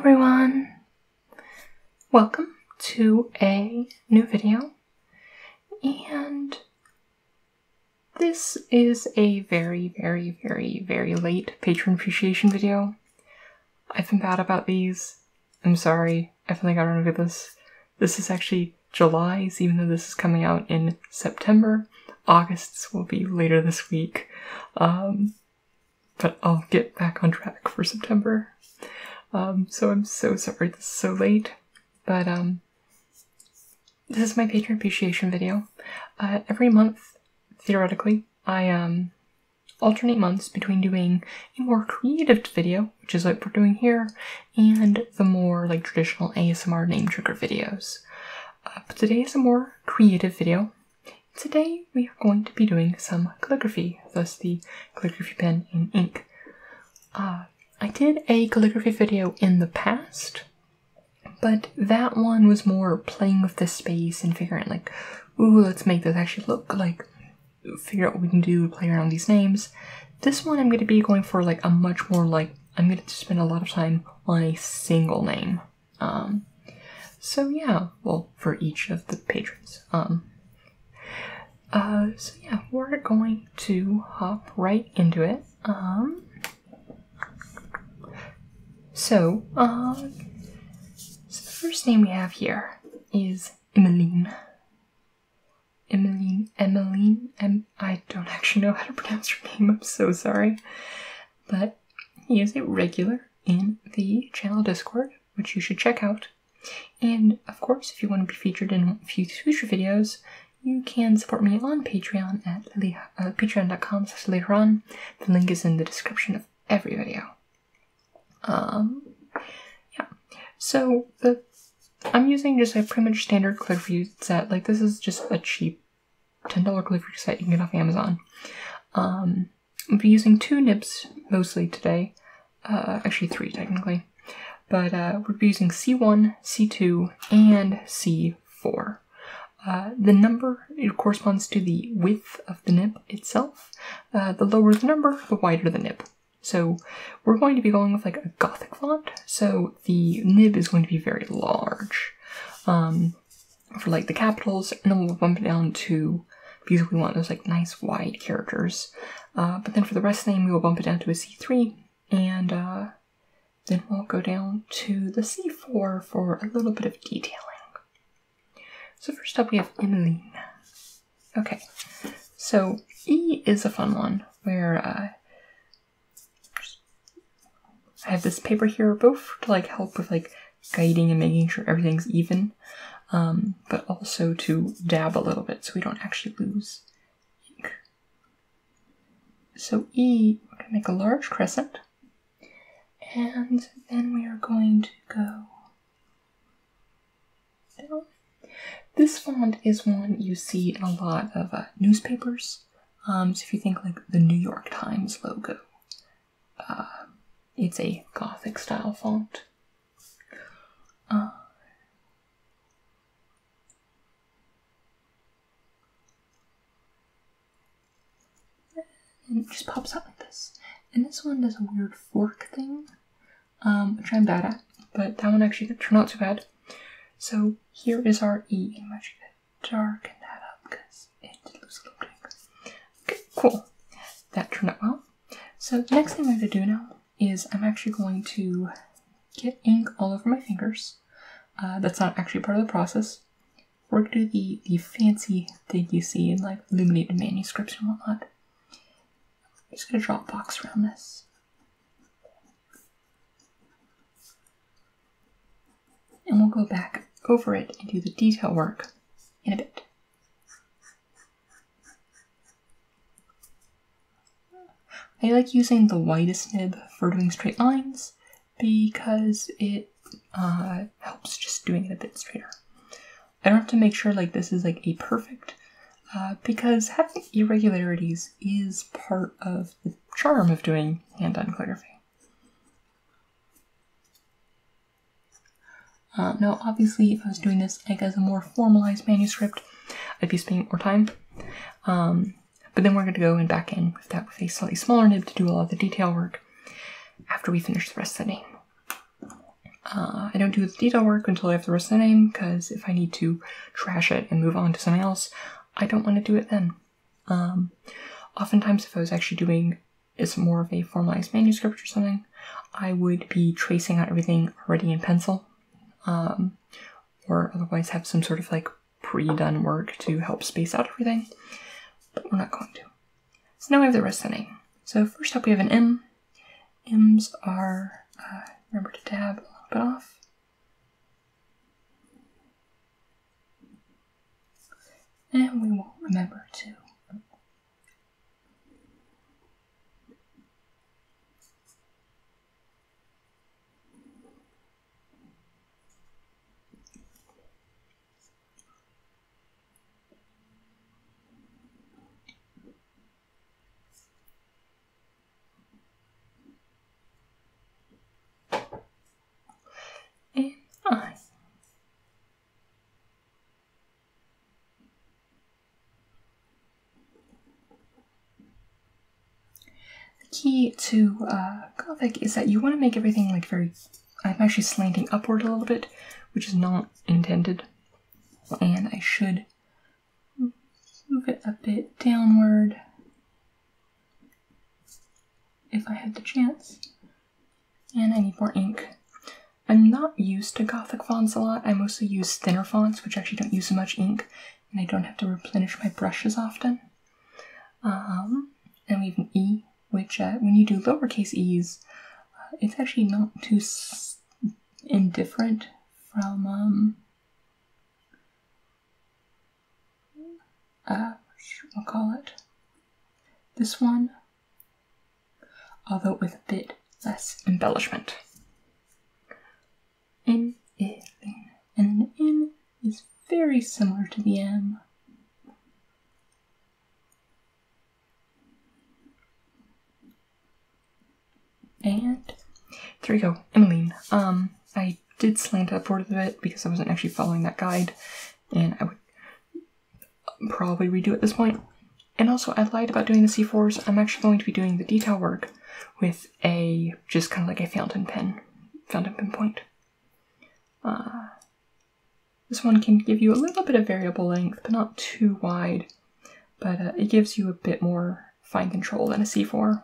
everyone! Welcome to a new video, and this is a very late patron appreciation video. I've been bad about these. I'm sorry. I finally got around to this. This is actually July's, even though this is coming out in September. August's will be later this week. But I'll get back on track for September. So I'm so sorry this is so late, but this is my patron appreciation video. Every month, theoretically, I alternate months between doing a more creative video, which is like we're doing here, and the more like traditional ASMR name trigger videos. But today is a more creative video. Today we are going to be doing some calligraphy, thus the calligraphy pen and ink. I did a calligraphy video in the past, but that one was more playing with the space and figuring out like, ooh, let's make this actually look like, figure out what we can do, play around with these names. This one I'm going to be going for like a much more like, I'm going to spend a lot of time on a single name. So yeah, well, for each of the patrons. So yeah, we're going to hop right into it. So the first name we have here is Emmeline. I don't actually know how to pronounce your name, I'm so sorry. But he is a regular in the channel Discord, which you should check out. And of course, if you want to be featured in a few future videos, you can support me on Patreon at patreon.com/lateron. The link is in the description of every video. Yeah. So I'm using just a pretty much standard calligraphy set. Like this is just a cheap $10 calligraphy set you can get off Amazon. I'll be using 2 nibs mostly today. Actually 3 technically. But we'll be using C1, C2, and C4. The number, it corresponds to the width of the nib itself. The lower the number, the wider the nib. So we're going to be going with like a Gothic font, so the nib is going to be very large for like the capitals, and then we'll bump it down to, because we want those like nice wide characters. But then for the rest of the name, we will bump it down to a C3, and then we'll go down to the C4 for a little bit of detailing. So first up we have Emmeline. Okay, so E is a fun one, where I have this paper here, both to like help with like guiding and making sure everything's even, but also to dab a little bit so we don't actually lose ink. So E, we're going to make a large crescent, and then we are going to go down. This font is one you see in a lot of newspapers. So if you think like the New York Times logo, it's a Gothic style font. And it just pops out like this. And this one does a weird fork thing, which I'm bad at, but that one actually didn't turn out too bad. So here is our E, and I'm actually going to darken that up because it did lose a little bit. Okay, cool. That turned out well. So the next thing I'm going to do now is I'm actually going to get ink all over my fingers. That's not actually part of the process. We're going to do the fancy thing you see in like illuminated manuscripts and whatnot. I'm just going to draw a box around this. And we'll go back over it and do the detail work in a bit. I like using the widest nib for doing straight lines because it helps just doing it a bit straighter. I don't have to make sure like this is like a perfect, because having irregularities is part of the charm of doing hand-done calligraphy. Now obviously if I was doing this like as a more formalized manuscript, I'd be spending more time. But then we're going to go and back in with that with a slightly smaller nib to do a lot of the detail work after we finish the rest of the name. I don't do the detail work until I have the rest of the name, because if I need to trash it and move on to something else, I don't want to do it then. Oftentimes, if I was actually doing is more of a formalized manuscript or something, I would be tracing out everything already in pencil, or otherwise have some sort of like pre-done work to help space out everything, but we're not going to. So now we have the rest of the name. So first up we have an M. M's are, remember to dab a little bit off. And we will remember to I. The key to Gothic is that you want to make everything like very, I'm actually slanting upward a little bit, which is not intended, and I should move it a bit downward if I had the chance. And I need more ink. I'm not used to Gothic fonts a lot. I mostly use thinner fonts, which actually don't use so much ink, and I don't have to replenish my brushes often. And we have an E, which when you do lowercase e's, it's actually not too indifferent from, we'll call it this one, although with a bit less embellishment. N, I, N. And the N is very similar to the M. And there we go, Emmeline. I did slant upward a bit because I wasn't actually following that guide, and I would probably redo it at this point. And also, I lied about doing the C4s. I'm actually going to be doing the detail work with a, just kind of like a fountain pen point. This one can give you a little bit of variable length, but not too wide. But it gives you a bit more fine control than a C4,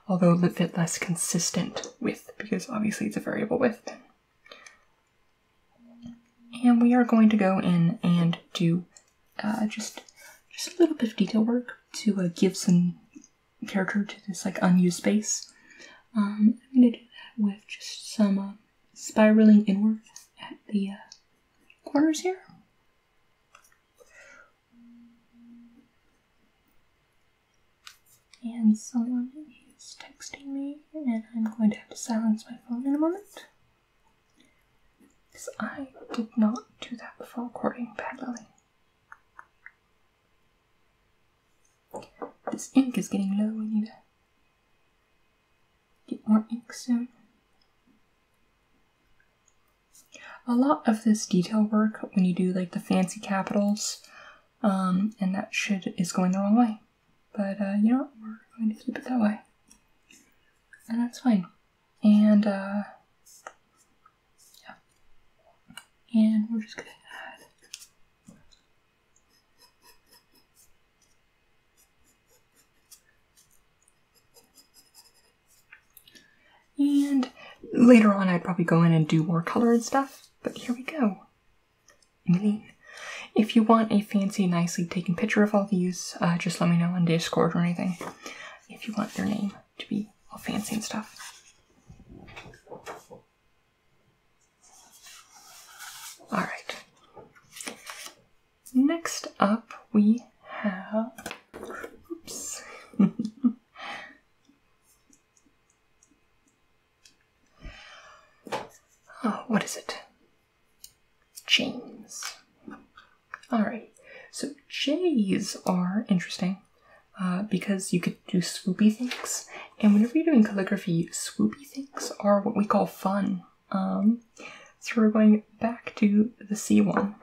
although a bit less consistent width, because obviously it's a variable width pen. And we are going to go in and do just a little bit of detail work to give some character to this like unused space. I'm going to do that with just some spiraling inward at the corners here. And someone is texting me, and I'm going to have to silence my phone in a moment, because I did not do that before recording Bad Lily. This ink is getting low. We need to get more ink soon. A lot of this detail work, when you do like the fancy capitals, and that shit is going the wrong way. But you know what? We're going to keep it that way. And that's fine. And yeah. And we're just gonna add and later on I'd probably go in and do more color and stuff. But here we go. Emmeline. If you want a fancy, nicely taken picture of all these, just let me know on Discord or anything. If you want your name to be all fancy and stuff. Alright. Next up we have... Oops. Oh, what is it? James. Alright, so J's are interesting because you could do swoopy things, and whenever you're doing calligraphy, swoopy things are what we call fun. So we're going back to the C one.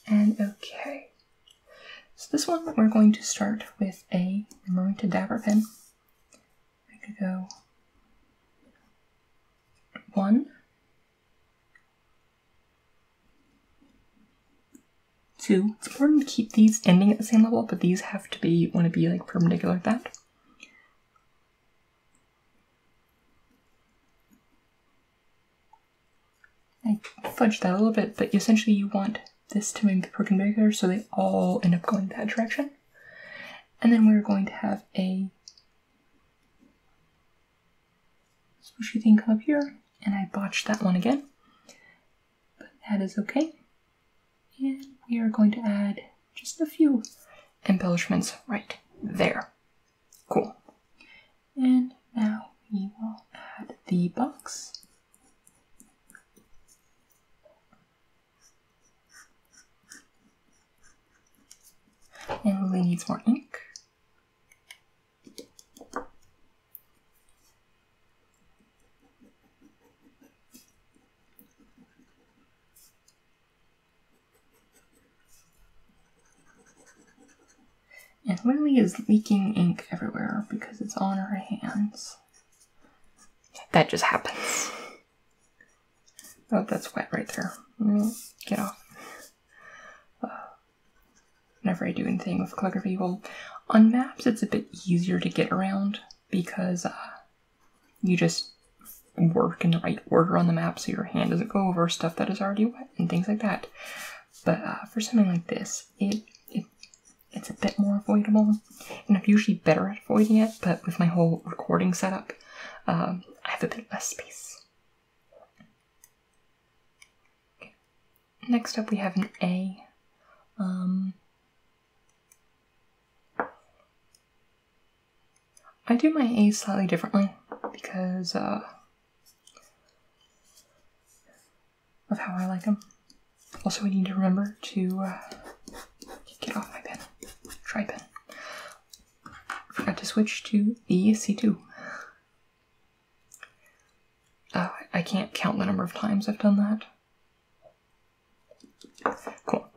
And okay, so this one we're going to start with a, remembering to dab our pen, to go 1, 2. It's important to keep these ending at the same level, but these have to be, want to be like perpendicular like that. I fudged that a little bit, but essentially you want this to be perpendicular so they all end up going that direction. And then we're going to have a swishy thing come up here, and I botched that one again, but that is okay. And we are going to add just a few embellishments right there. Cool. And now we will add the box. And Lily needs more ink. And Lily is leaking ink everywhere because it's on her hands. That just happens. Oh, that's wet right there. Get off. Whenever I do anything with calligraphy, well, on maps it's a bit easier to get around because you just work in the right order on the map so your hand doesn't go over stuff that is already wet and things like that. But for something like this, it's a bit more avoidable, and I'm usually better at avoiding it, but with my whole recording setup, I have a bit less space. Okay. Next up we have an A. I do my A's slightly differently because of how I like them. Also, we need to remember to get off my pen. Try pen. Forgot to switch to the C2. I can't count the number of times I've done that. Cool.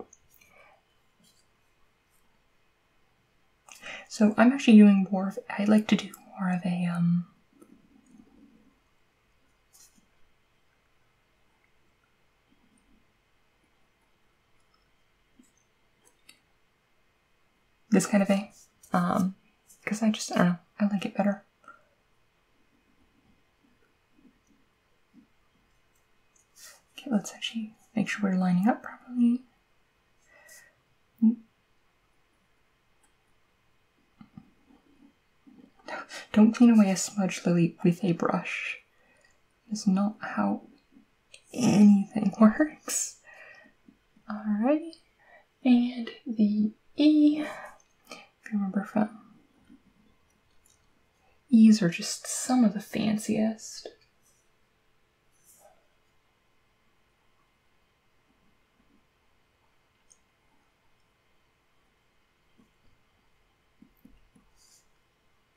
So I'm actually doing more of, I like to do more of a, this kind of A, because I don't know, I like it better. Okay, let's actually make sure we're lining up properly. Don't clean away a smudge, Lily, with a brush. That's not how anything works. Alrighty, and the E, if you remember from, E's are just some of the fanciest.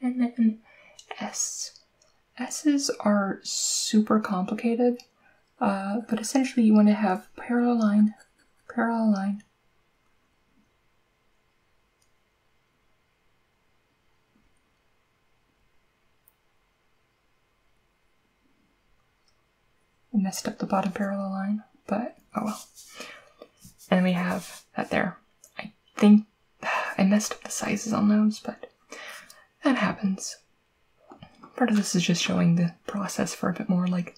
And then S. S's are super complicated, but essentially you want to have parallel line, parallel line. I messed up the bottom parallel line, but oh well. And then we have that there. I think I messed up the sizes on those, but that happens. Part of this is just showing the process for a bit more like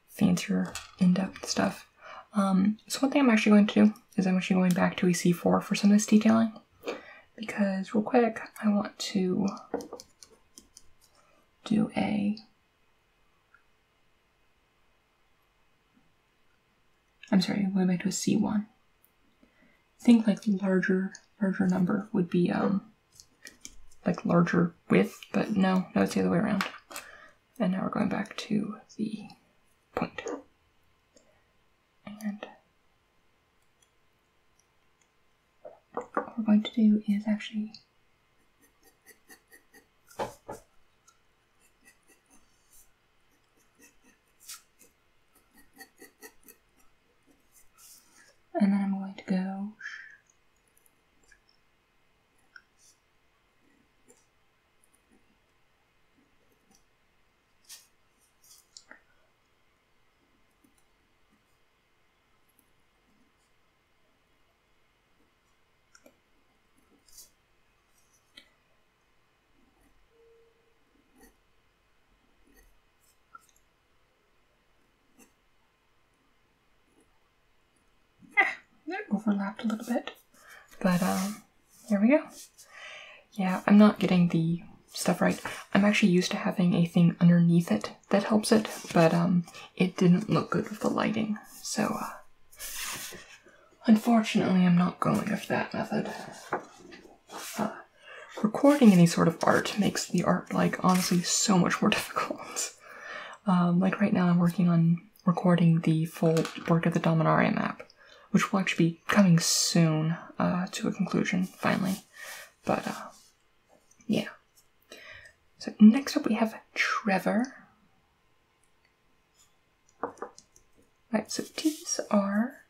fancier, in-depth stuff. So one thing I'm actually going to do is I'm actually going back to a C4 for some of this detailing, because real quick I want to do going back to a C1. I think like larger number would be like larger width, but no, it's the other way around. And now we're going back to the point. And what we're going to do is actually and then I'm going to go overlapped a little bit. But here we go. Yeah, I'm not getting the stuff right. I'm actually used to having a thing underneath it that helps it, but it didn't look good with the lighting. So unfortunately, I'm not going with that method. Recording any sort of art makes the art, like, honestly so much more difficult. Like right now I'm working on recording the full work of the Dominaria map, which will actually be coming soon to a conclusion, finally. But, yeah. So next up we have Trevor. Right, so these are,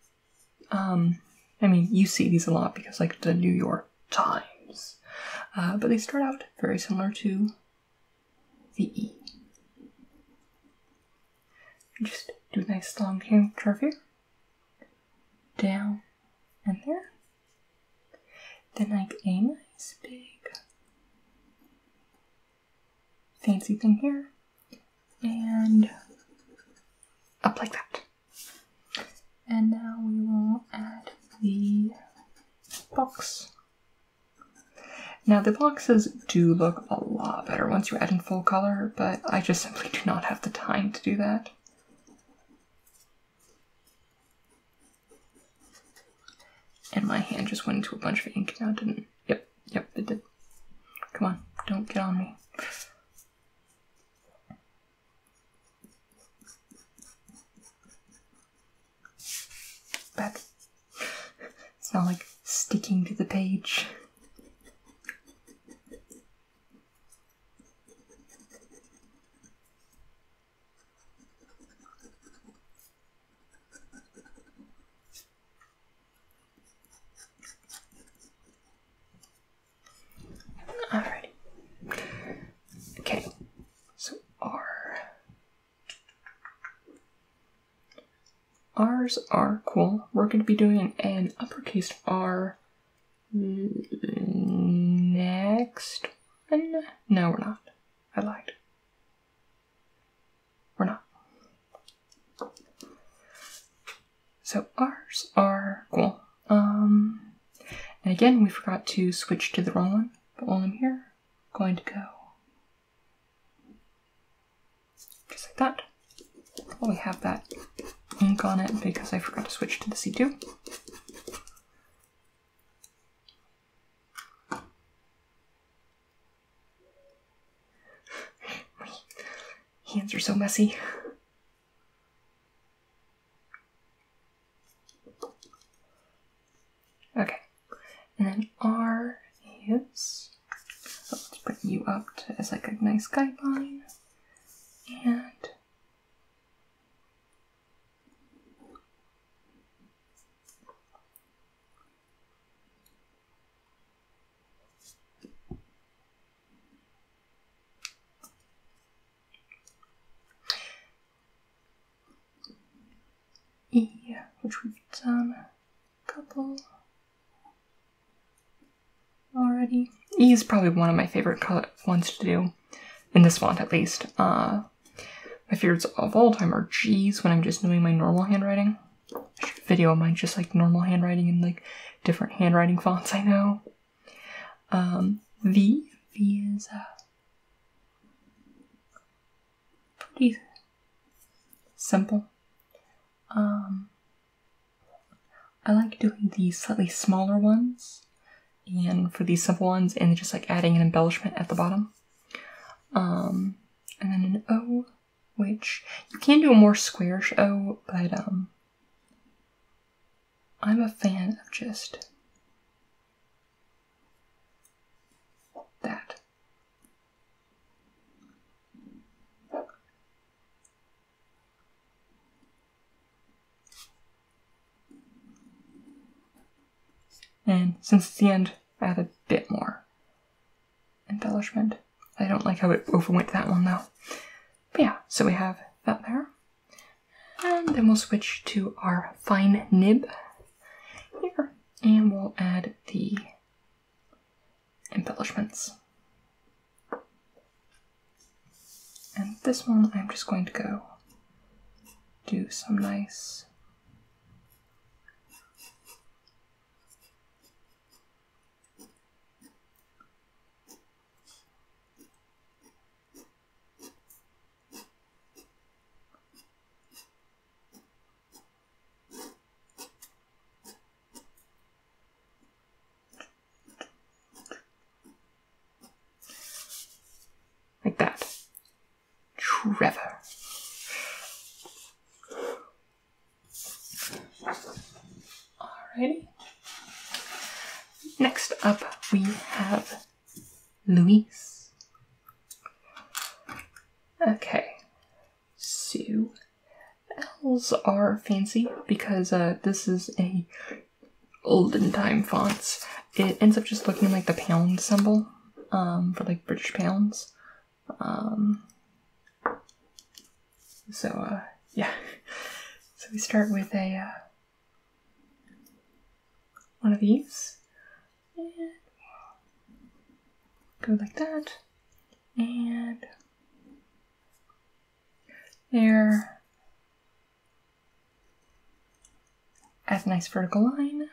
I mean, you see these a lot because, like, the New York Times. But they start out very similar to the E. Just do a nice long curve here. Down and there. Then like a nice big fancy thing here. And up like that. And now we will add the box. Now the boxes do look a lot better once you add in full color, but I just simply do not have the time to do that. And my hand just went into a bunch of ink. Now it didn't. Yep, it did. Come on, don't get on me. Bad. It's not like sticking to the page. Alright. Okay, so R's are cool. We're going to be doing an uppercase R next one. No, we're not. I lied. We're not. So R's are cool. And again, we forgot to switch to the wrong one. But while I'm here, I'm going to go just like that. While we have that ink on it because I forgot to switch to the C2. My hands are so messy. Okay, and then R is, let's bring you up to, as like a nice guideline, and E, which we've done a couple already. E is probably one of my favorite ones to do, in this font at least. My favorites of all time are G's when I'm just doing my normal handwriting. I should video mine just like normal handwriting and like different handwriting fonts I know. V is pretty simple. I like doing these slightly smaller ones, and for these simple ones, and just like adding an embellishment at the bottom. And then an O, which you can do a more squarish O, but I'm a fan of just that. And since it's the end, I add a bit more embellishment. I don't like how it overwent that one though. But yeah, so we have that there. And then we'll switch to our fine nib here. And we'll add the embellishments. And this one, I'm just going to go do some nice Trevor. Alrighty. Next up, we have Luis. Okay, so L's are fancy because this is a olden time fonts. It ends up just looking like the pound symbol for like British pounds. Yeah. So we start with a one of these and go like that, and there. Add a nice vertical line.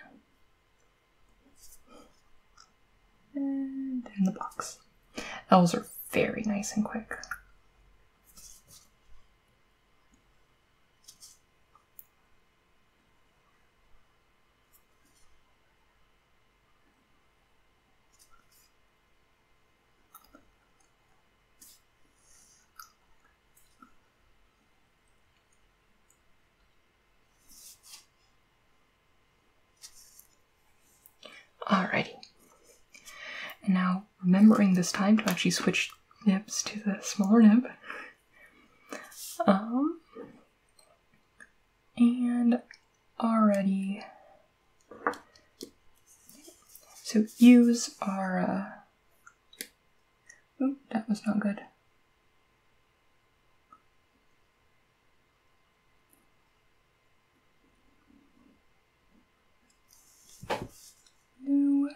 And in the box. L's are very nice and quick. Alrighty. And now, remembering this time to actually switch nibs to the smaller nib. And already, so use our, oh, that was not good. New.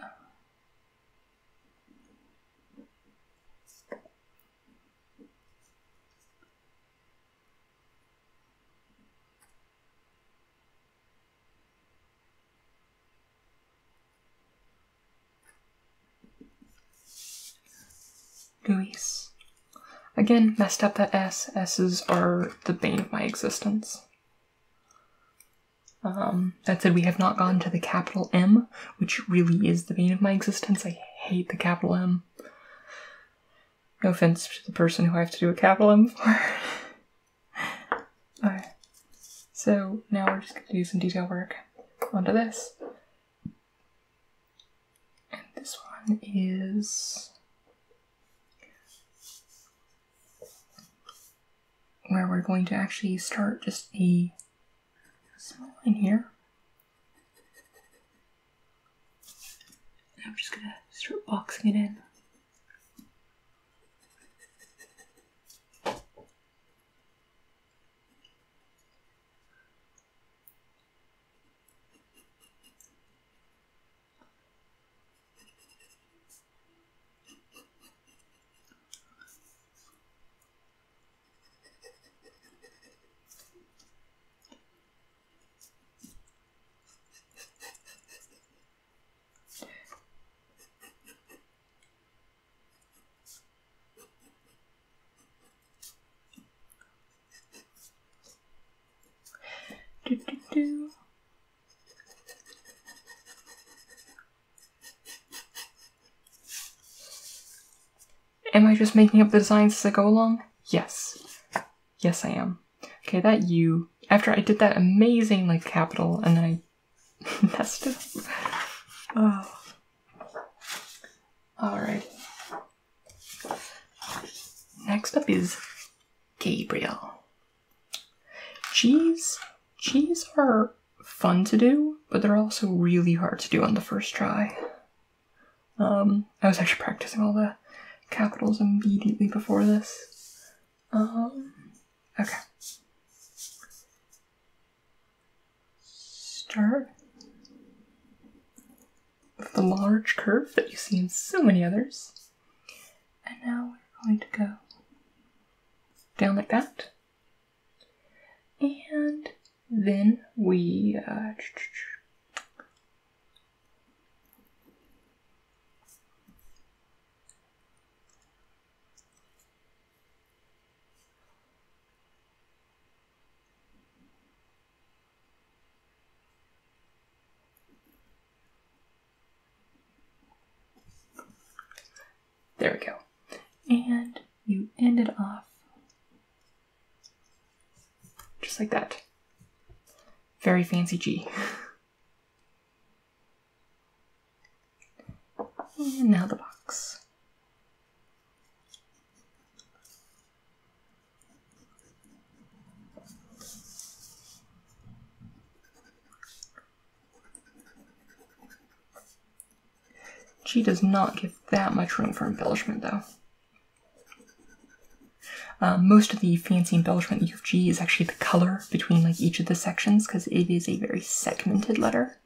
Luis. Again, messed up that S. S's are the bane of my existence. That said, we have not gone to the capital M, which really is the bane of my existence. I hate the capital M. No offense to the person who I have to do a capital M for. Alright. So now we're just going to do some detail work onto this. And this one is where we're going to actually start just a small line here. And I'm just going to start boxing it in. Am I just making up the designs as I go along? Yes. Yes, I am. Okay, that U. After I did that amazing, like, capital, and then I messed it up. Oh. Alright. Next up is Gabriel. G's are fun to do, but they're also really hard to do on the first try. I was actually practicing all the capitals immediately before this. Okay. Start with the large curve that you see in so many others. And now we're going to go down like that. And then we there we go. And you end it off just like that. Very fancy G. And now the box. G does not give that much room for embellishment, though. Most of the fancy embellishment you of G is actually the color between like each of the sections, because it is a very segmented letter.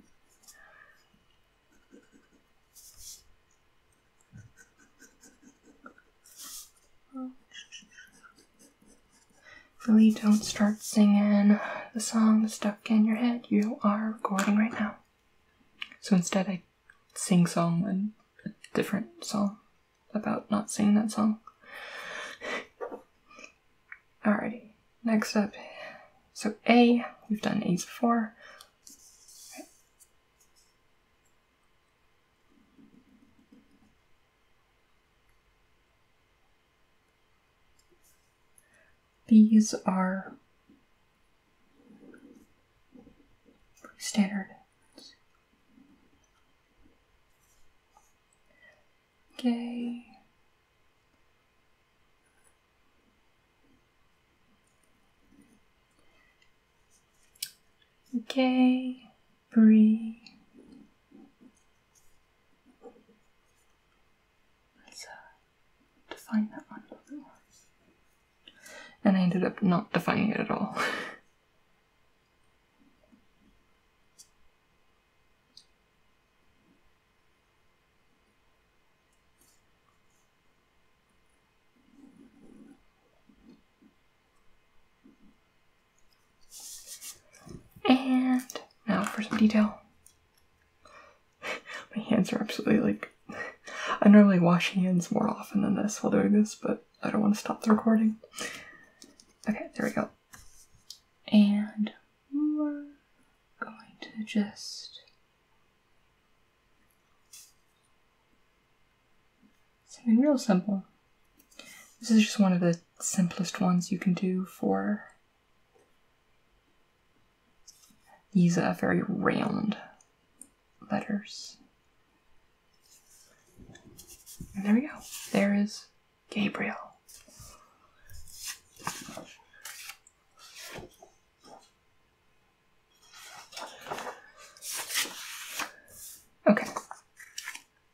Really don't start singing the song stuck in your head. You are recording right now. So instead I sing song and a different song about not singing that song. Alrighty, next up, so A, we've done A's before. Okay. These are pretty standard. Okay. Gabriel. Let's define that one a little bit more. And I ended up not defining it at all. And now for some detail. My hands are absolutely like... I normally wash hands more often than this while doing this, but I don't want to stop the recording. Okay, there we go. And we're going to just... something real simple. This is just one of the simplest ones you can do for these very round letters. And there we go. There is Gabriel. Okay.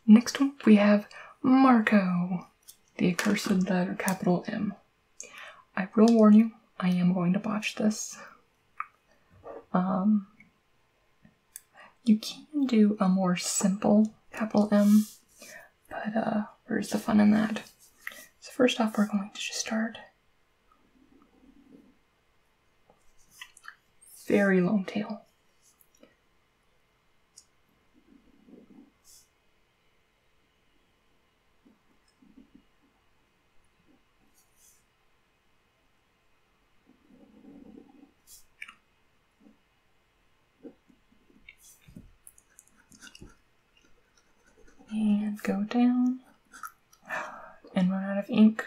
Next one we have Marco, the accursed letter capital M. I will warn you, I am going to botch this. You can do a more simple capital M, but where's the fun in that? So first off, we're going to just start very long tail. And go down and run out of ink.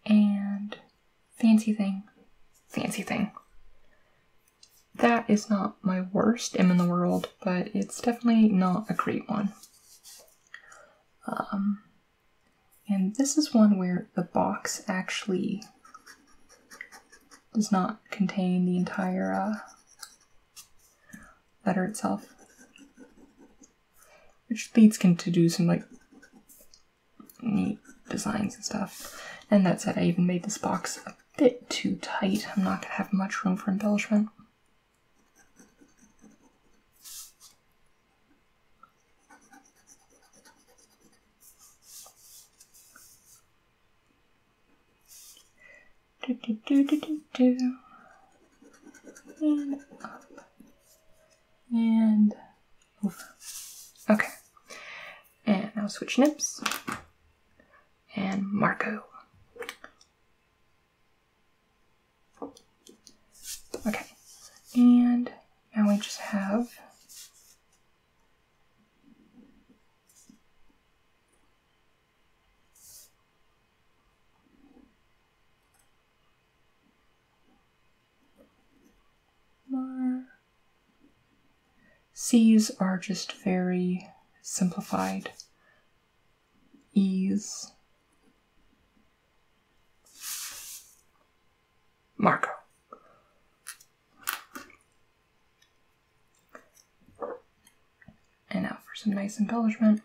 And fancy thing. That is not my worst M in the world, but it's definitely not a great one. And this is one where the box actually does not contain the entire letter itself, which leads Ken to do some like neat designs and stuff. And that said, I even made this box a bit too tight. I'm not gonna have much room for embellishment. And up. And over. Okay. And now switch nips. And Marco. Okay. And now we just have C's are just very simplified. E's, Marco. And now for some nice embellishment.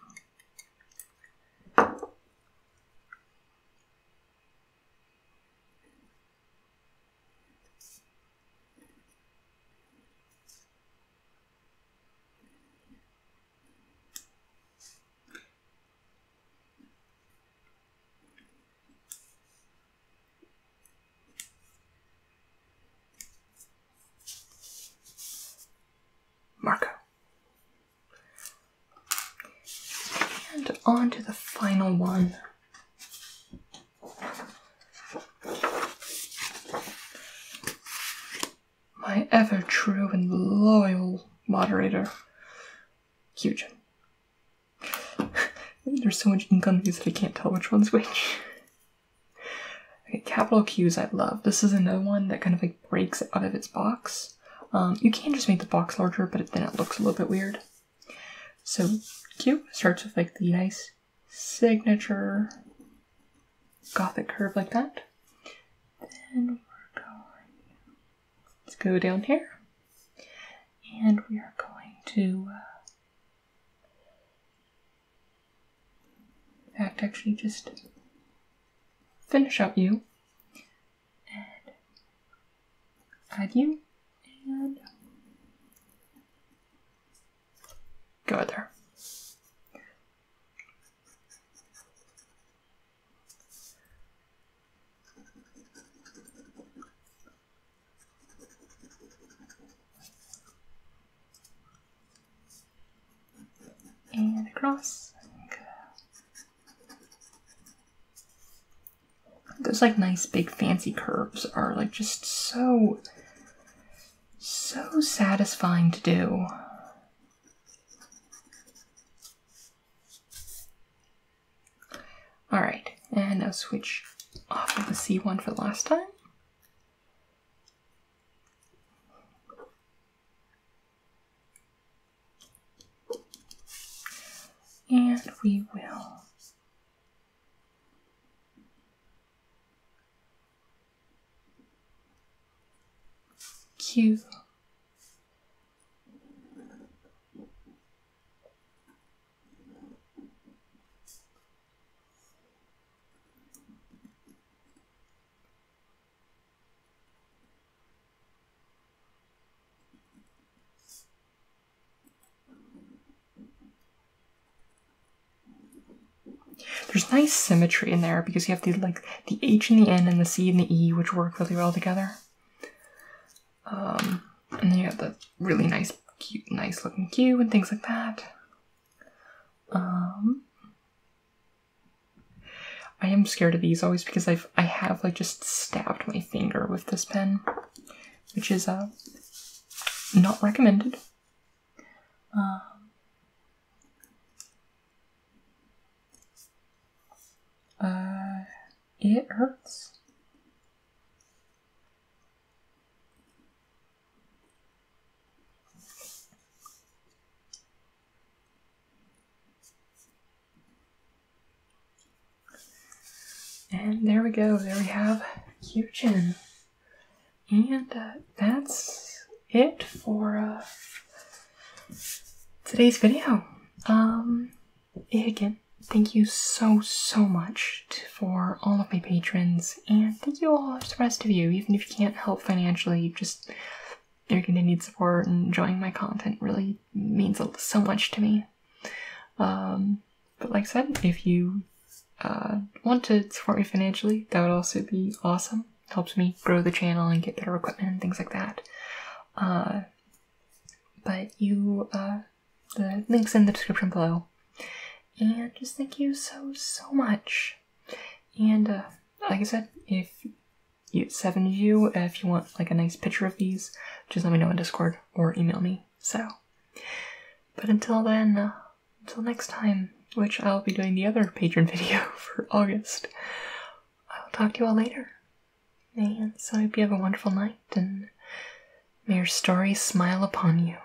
Marco. And on to the final one. My ever true and loyal moderator, Qgen. There's so much ink on these that I can't tell which one's which. Okay, capital Q's I love. This is another one that kind of like breaks out of its box. You can just make the box larger, but then it looks a little bit weird. So Q starts with like the nice signature Gothic curve like that. Then we're going, let's go down here, and we are going to, in fact, actually just finish out U and add U. And go there. And across. Those like nice big fancy curves are like just so satisfying to do. Alright, and now switch off of the C1 for the last time. And we will Q. There's nice symmetry in there because you have the like the H and the N and the C and the E, which work really well together. And then you have the really nice, cute, nice looking Q and things like that. I am scared of these always because I have like just stabbed my finger with this pen, which is not recommended. It hurts. And there we go, there we have Qgen. And that's it for today's video. Again, thank you so much for all of my patrons, and thank you all to the rest of you. Even if you can't help financially, just your continued support and enjoying my content really means so much to me. But like I said, if you want to support me financially, that would also be awesome. It helps me grow the channel and get better equipment and things like that. But the link's in the description below. And just thank you so much. And like I said, if you 7 of you, if you want like a nice picture of these, just let me know in Discord or email me. So, but until then, until next time, which I'll be doing the other patron video for August, I'll talk to you all later. And so I hope you have a wonderful night, and may your stories smile upon you.